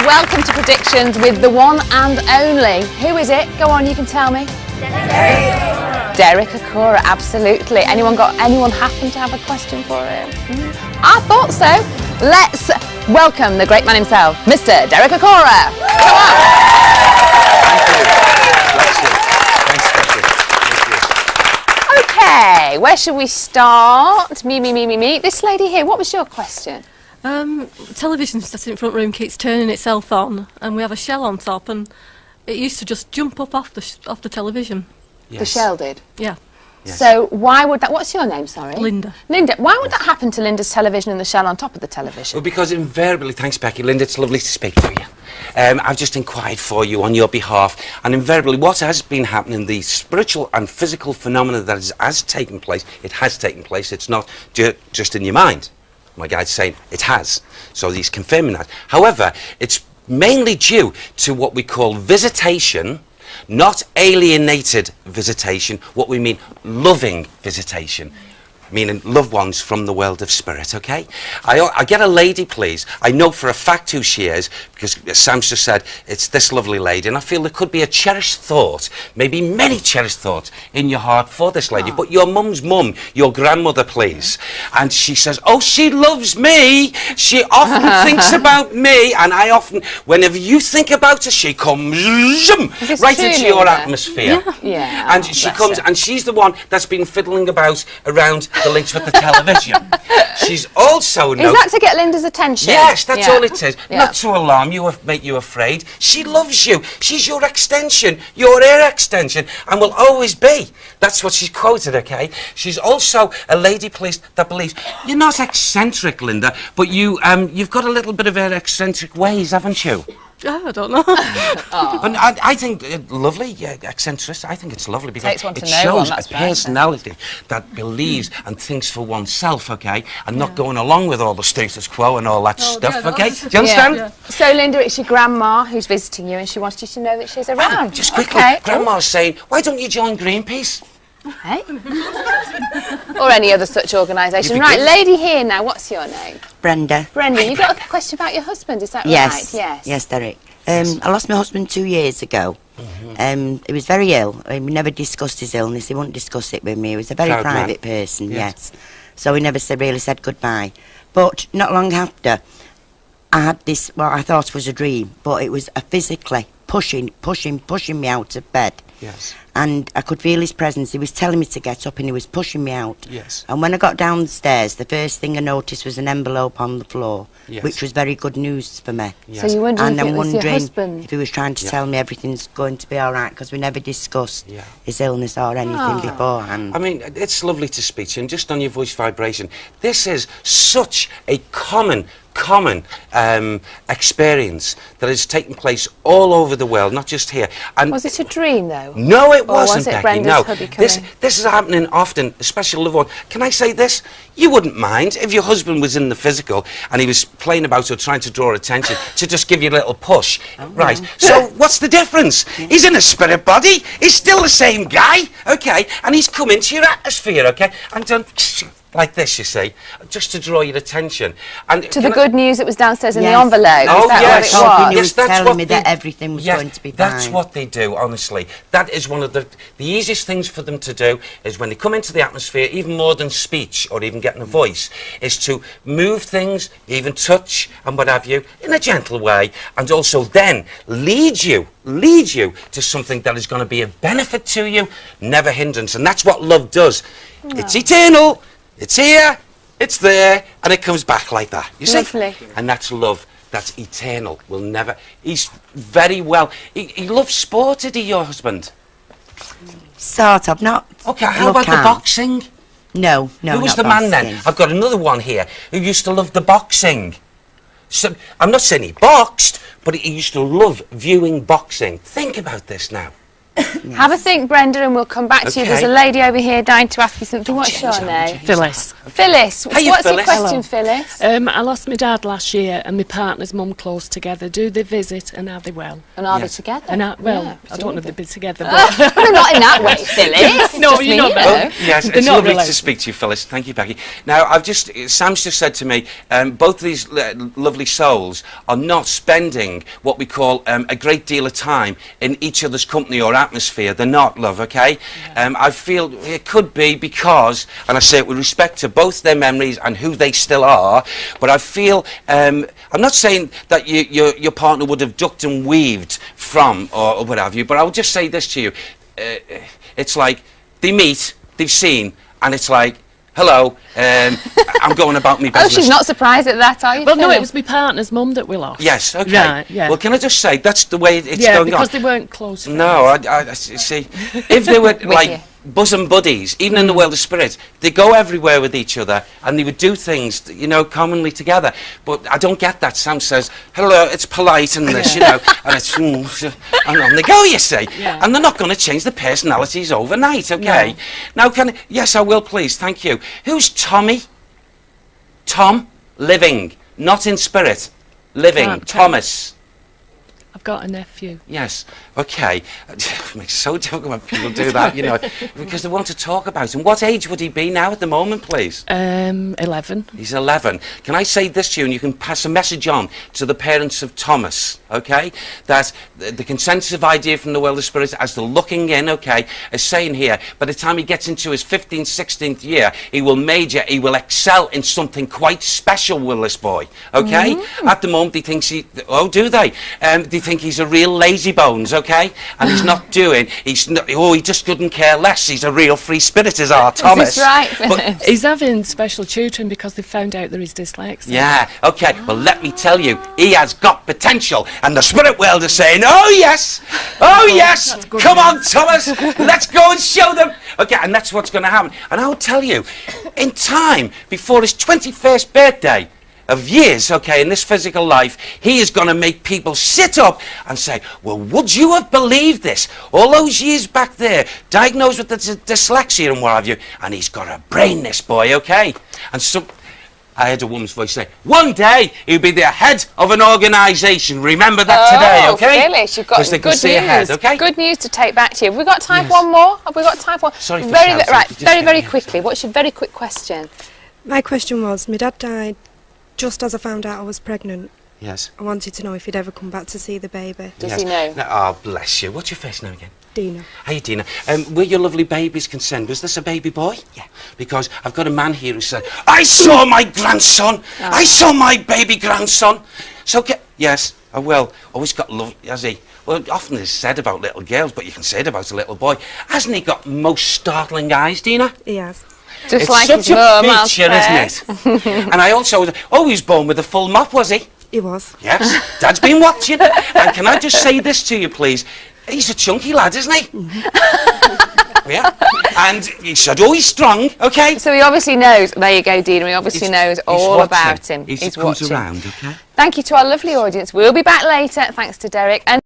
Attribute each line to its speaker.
Speaker 1: welcome to Predictions with the one and only. Who is it? Go on, you can tell me. Derek Acorah, absolutely. Anyone happen to have a question for him? I thought so. Let's welcome the great man himself, Mr. Derek Acorah. Come on.
Speaker 2: Thank you.
Speaker 1: Okay, where should we start? Me. This lady here, what was your question?
Speaker 3: Television set in front room keeps turning itself on, and we have a shell on top, and it used to just jump up off the television.
Speaker 1: Yes. The shell did?
Speaker 3: Yeah.
Speaker 1: Yes. So why would that... What's your name, sorry?
Speaker 3: Linda.
Speaker 1: Linda, why would that happen to Linda's television and the shell on top of the television?
Speaker 2: Well, because invariably... Thanks, Becky. Linda, it's lovely to speak to you. I've just inquired for you on your behalf, and invariably what has been happening, the spiritual and physical phenomena that has taken place, it has taken place. It's not just in your mind. My guide's saying it has. So he's confirming that. However, it's mainly due to what we call visitation, not alienated visitation, what we mean loving visitation, meaning loved ones from the world of spirit, okay? I get a lady, please. I know for a fact who she is, because Sam's just said it's this lovely lady, and I feel there could be a cherished thought, maybe many cherished thoughts in your heart for this lady. But your mum's mum, your grandmother, please. And she says, oh, she loves me. She often thinks about me, and I often, whenever you think about her, she comes right into your atmosphere.
Speaker 1: Yeah.
Speaker 2: And she comes, and she's the one that's been fiddling about around the links with the television. She's also...
Speaker 1: Is that to get Linda's attention?
Speaker 2: Yes, that's all it is. Not to alarm you or make you afraid. She loves you. She's your extension, your air extension, and will always be. That's what she's quoted, okay? She's also a lady, please, that believes you're not eccentric, Linda, but you've got a little bit of her eccentric ways, haven't you?
Speaker 3: I don't know.
Speaker 2: And I think lovely, eccentric. I think it's lovely because it shows a personality that believes and thinks for oneself, okay, and not going along with all the status quo and all that stuff, okay? Do you understand?
Speaker 1: Yeah. So, Linda, it's your grandma who's visiting you, and she wants you to know that she's around.
Speaker 2: Just quickly, Grandma's saying, why don't you join Greenpeace?
Speaker 1: Hey? Or any other such organisation. Right, lady here now, what's your name?
Speaker 4: Brenda.
Speaker 1: Brenda, you got a question about your husband, is that right?
Speaker 4: Yes, Derek. I lost my husband 2 years ago. He was very ill. We never discussed his illness. He wouldn't discuss it with me. He was a very private person, yes. So we never really said goodbye. But not long after, I had this, what I thought was a dream, but it was a physically pushing me out of bed.
Speaker 2: Yes.
Speaker 4: And I could feel his presence. He was telling me to get up and he was pushing me out.
Speaker 2: Yes.
Speaker 4: And when I got down the stairs, the first thing I noticed was an envelope on the floor,
Speaker 2: yes,
Speaker 4: which was very good news for me.
Speaker 1: Yes. So you wondering if it was your husband?
Speaker 4: If he was trying to tell me everything's going to be all right, because we never discussed his illness or anything beforehand.
Speaker 2: I mean, it's lovely to speak to you, and just on your voice vibration, this is such a common experience that has taken place all over the world, not just here. And
Speaker 1: was it a dream, though?
Speaker 2: No, it wasn't,
Speaker 1: was it
Speaker 2: Becky.
Speaker 1: Brenda's
Speaker 2: No,
Speaker 1: hubby
Speaker 2: this is happening often, especially loved one. Can I say this? You wouldn't mind if your husband was in the physical and he was playing about or trying to draw attention to just give you a little push, right? So what's the difference? He's in a spirit body. He's still the same guy, okay? And he's come into your atmosphere, okay? And done like this, you see, just to draw your attention. And
Speaker 1: to the good news that was downstairs in the envelope.
Speaker 2: Oh,
Speaker 1: is that
Speaker 2: yes.
Speaker 1: what it was?
Speaker 4: He was telling me that everything was going to be fine.
Speaker 2: That's what they do, honestly. That is one of the easiest things for them to do, is when they come into the atmosphere, even more than speech or even getting a voice, is to move things, even touch and what have you, in a gentle way, and also then lead you to something that is going to be a benefit to you, never hindrance. And that's what love does. It's eternal. It's here, it's there, and it comes back like that. You see?
Speaker 1: Lovely.
Speaker 2: And that's love. That's eternal. Will never... He's very well... He loves sport, did he, your husband?
Speaker 4: Sort of, not...
Speaker 2: Okay, how about the boxing?
Speaker 4: No,
Speaker 2: Who was the man then? I've got another one here who used to love the boxing. So, I'm not saying he boxed, but he used to love viewing boxing. Think about this now.
Speaker 1: Have a think, Brenda, and we'll come back to you.
Speaker 2: Okay.
Speaker 1: There's a lady over here dying to ask you something. What's your name?
Speaker 5: Phyllis.
Speaker 1: Phyllis.
Speaker 2: Hiya,
Speaker 1: What's your
Speaker 2: Phyllis.
Speaker 1: question, Phyllis?
Speaker 5: I lost my dad last year and my partner's mum close together. Do they visit and are they well?
Speaker 1: And are they
Speaker 2: Yes.
Speaker 1: together?
Speaker 5: And well,
Speaker 1: Yeah,
Speaker 5: I don't know if they've been together, but
Speaker 1: well, not in that way, Phyllis.
Speaker 5: No,
Speaker 1: Just
Speaker 5: you
Speaker 1: me,
Speaker 5: know
Speaker 1: you
Speaker 5: that.
Speaker 1: know.
Speaker 2: Yes,
Speaker 5: They're
Speaker 2: it's
Speaker 5: not
Speaker 2: lovely
Speaker 5: related.
Speaker 2: to speak to you, Phyllis. Thank you, Becky. Now, Sam's just said to me, both of these lovely souls are not spending what we call a great deal of time in each other's company or atmosphere. They're not, love, okay?
Speaker 5: Yeah.
Speaker 2: I feel it could be because, and I say it with respect to both their memories and who they still are, but I feel, I'm not saying that your partner would have ducked and weaved from or what have you, but I will just say this to you. It's like they meet, they've seen, and it's like, hello, I'm going about my business.
Speaker 1: Oh, she's not surprised at that, are you?
Speaker 5: well, no,
Speaker 1: Phyllis?
Speaker 5: it was my partner's mum that we lost.
Speaker 2: Yes, okay.
Speaker 5: Right, yeah.
Speaker 2: Well, can I just say, that's the way it's
Speaker 5: yeah,
Speaker 2: going
Speaker 5: because
Speaker 2: on.
Speaker 5: they weren't close friends.
Speaker 2: No, I see, if they were
Speaker 1: you.
Speaker 2: like bosom buddies, even in the world of spirits, they go everywhere with each other and they would do things, you know, commonly together. But I don't get that. Sam says, hello, it's polite and this, you know, and it's, and on they go, you see.
Speaker 5: Yeah.
Speaker 2: And they're not going to change their personalities overnight, okay? Now, yes, I will, please, thank you. Who's Tommy? Tom? Living, not in spirit. Living,
Speaker 5: Can't tell.
Speaker 2: Thomas.
Speaker 5: I've got a nephew.
Speaker 2: Yes, okay. It makes it so difficult when people do that, you know, because they want to talk about him. What age would he be now at the moment, please?
Speaker 5: 11.
Speaker 2: He's 11. Can I say this to you, and you can pass a message on to the parents of Thomas, okay? That the consensus idea from the world of spirits, as they're looking in, okay, is saying here, by the time he gets into his 15th, 16th year, he will excel in something quite special, will this boy, okay? At the moment, he thinks do they? They think he's a real lazy bones, okay? And he's not doing, he just couldn't care less. He's a real free spirit, is our Thomas.
Speaker 1: Is this right,
Speaker 2: But-
Speaker 1: Phyllis?
Speaker 5: He's having special tutoring because they found out there is dyslexia.
Speaker 2: Yeah, okay. Well, let me tell you, he has got potential, and the spirit world is saying, oh yes, come on, Thomas, let's go and show them. Okay, and that's what's going to happen. And I will tell you, in time, before his 21st birthday of years, okay, in this physical life, he is going to make people sit up and say, well, would you have believed this? All those years back there, diagnosed with the dyslexia and what have you, and he's got a brain, this boy, okay? And so, I heard a woman's voice say, one day he'll be the head of an organisation. Remember that today, okay?
Speaker 1: Phyllis, you've got
Speaker 2: 'Cause they can
Speaker 1: good
Speaker 2: see
Speaker 1: news.
Speaker 2: ahead, okay?
Speaker 1: Good news to take back to you. Have we got time
Speaker 2: Yes.
Speaker 1: for one more? Have we got time for one?
Speaker 2: Sorry for
Speaker 1: very,
Speaker 2: shouting,
Speaker 1: right,
Speaker 2: just
Speaker 1: very,
Speaker 2: get
Speaker 1: very
Speaker 2: me
Speaker 1: quickly. What's your very quick question?
Speaker 6: My question was, my dad died just as I found out I was pregnant.
Speaker 2: Yes.
Speaker 6: I wanted to know if he'd ever come back to see the baby.
Speaker 1: Does
Speaker 2: Yes.
Speaker 1: he know?
Speaker 2: No, oh, bless you. What's your first name again?
Speaker 6: Dina.
Speaker 2: Hey, Dina. Were your lovely babies concerned? Was this a baby boy? Yeah. Because I've got a man here who said, I saw my grandson. I saw my baby grandson. So, yes, I will. Always got love, has he? Well, often it's said about little girls, but you can say it about a little boy. Hasn't he got most startling eyes, Dina?
Speaker 6: He has.
Speaker 1: Just
Speaker 2: It's
Speaker 1: like
Speaker 2: such
Speaker 1: his mum,
Speaker 2: a
Speaker 1: I'll
Speaker 2: feature,
Speaker 1: say.
Speaker 2: isn't it? And I also, he was born with a full mop, was he?
Speaker 6: He was.
Speaker 2: Yes, Dad's been watching. And can I just say this to you, please? He's a chunky lad, isn't he? Yeah. And he said, oh, he's strong, okay?
Speaker 1: So he obviously knows. There you go, Dina. He obviously knows all
Speaker 2: watching.
Speaker 1: about him.
Speaker 2: He
Speaker 1: He's
Speaker 2: comes
Speaker 1: watching.
Speaker 2: around, okay?
Speaker 1: Thank you to our lovely audience. We'll be back later. Thanks to Derek. And